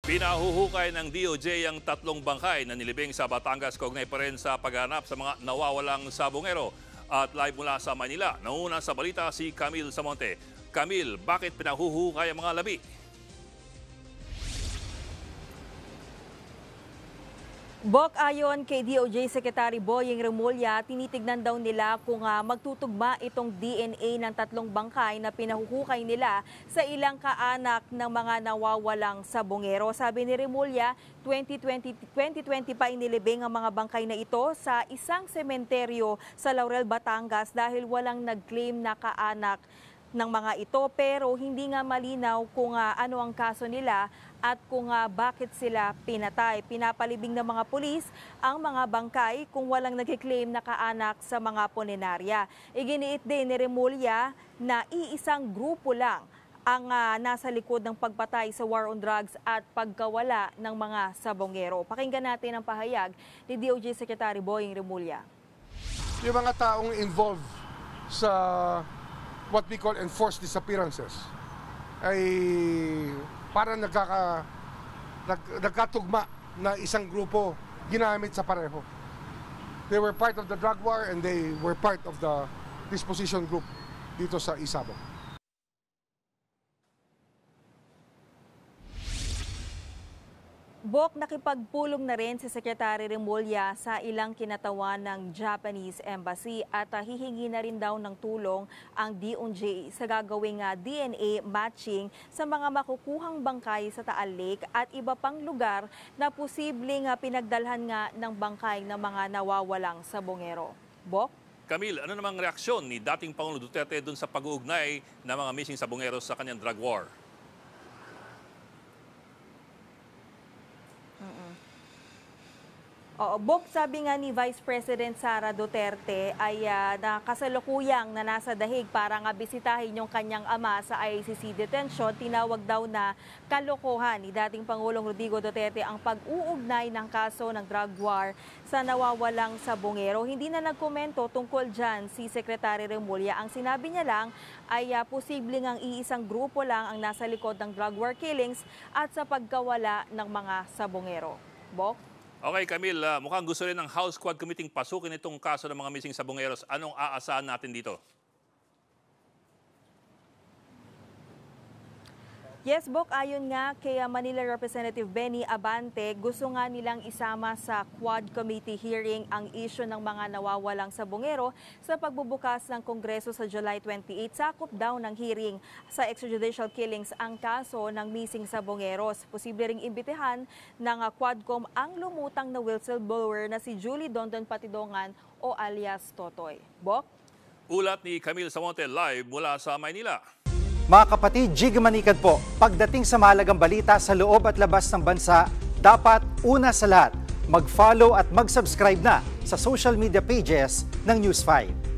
Pinahuhukay ng DOJ ang tatlong bangkay na nilibing sa Batangas kaugnay pa rin sa paghahanap sa mga nawawalang sabongero. At live mula sa Manila, nauna sa balita si Camille Samonte. Camille, bakit pinahuhukay ang mga labi? Bok, ayon kay DOJ Secretary Boying Remulla, tinitignan daw nila kung magtutugma itong DNA ng tatlong bangkay na pinahuhukay nila sa ilang kaanak ng mga nawawalang sabongero. Sabi ni Remulla, 2020 pa inilibing ang mga bangkay na ito sa isang sementeryo sa Laurel, Batangas dahil walang nag-claim na kaanak ng mga ito, pero hindi nga malinaw kung ano ang kaso nila at kung bakit sila pinatay. Pinapalibing ng mga pulis ang mga bangkay kung walang nag-claim na kaanak sa mga punerarya. Iginiit din ni Remulla na iisang grupo lang ang nasa likod ng pagpatay sa war on drugs at pagkawala ng mga sabongero. Pakinggan natin ang pahayag ni DOJ Secretary Boying Remulla. Yung mga taong involved sa what we call enforced disappearances ay parang nagkatugma na isang grupo ginamit sa pareho. They were part of the drug war and they were part of the disposition group dito sa Isabong. Bok, nakipagpulong na rin si Secretary Remulla sa ilang kinatawan ng Japanese Embassy at hihingi na rin daw ng tulong ang DOJ sa gagawing DNA matching sa mga makukuhang bangkay sa Taal Lake at iba pang lugar na posibleng pinagdalhan nga ng bangkay ng mga nawawalang sabongero. Bok? Camille, ano namang reaksyon ni dating Pangulo Duterte dun sa pag-uugnay ng mga missing sabongeros sa kanyang drug war? Bok, sabi nga ni Vice President Sara Duterte ay kasalukuyang na nasa dahig para nga bisitahin yung kanyang ama sa ICC detention. Tinawag daw na kalokohan ni dating Pangulong Rodrigo Duterte ang pag-uugnay ng kaso ng drug war sa nawawalang sabongero. Hindi na nagkomento tungkol dyan si Secretary Remulla. Ang sinabi niya lang ay posibleng ang iisang grupo lang ang nasa likod ng drug war killings at sa pagkawala ng mga sabongero. Bok? Okay, Camille, mukhang gusto rin ng House Quad Committee pasukin itong kaso ng mga missing sabongeros. Anong aasahan natin dito? Yes, Bok, ayon nga kay Manila Representative Benny Abante, gusto nga nilang isama sa Quad Committee hearing ang issue ng mga nawawalang sabongero sa pagbubukas ng Kongreso sa July 28. Sakop daw ng hearing sa extrajudicial killings ang kaso ng missing sabongeros. Posible ring imbitehan ng Quadcom ang lumutang na whistleblower na si Julie Dondon Patidongan o alias Totoy. Bok? Ulat ni Camille Samonte live mula sa Maynila. Mga kapatid, Jig Manikad po, pagdating sa mahalagang balita sa loob at labas ng bansa, dapat una sa lahat, mag-follow at mag-subscribe na sa social media pages ng News 5.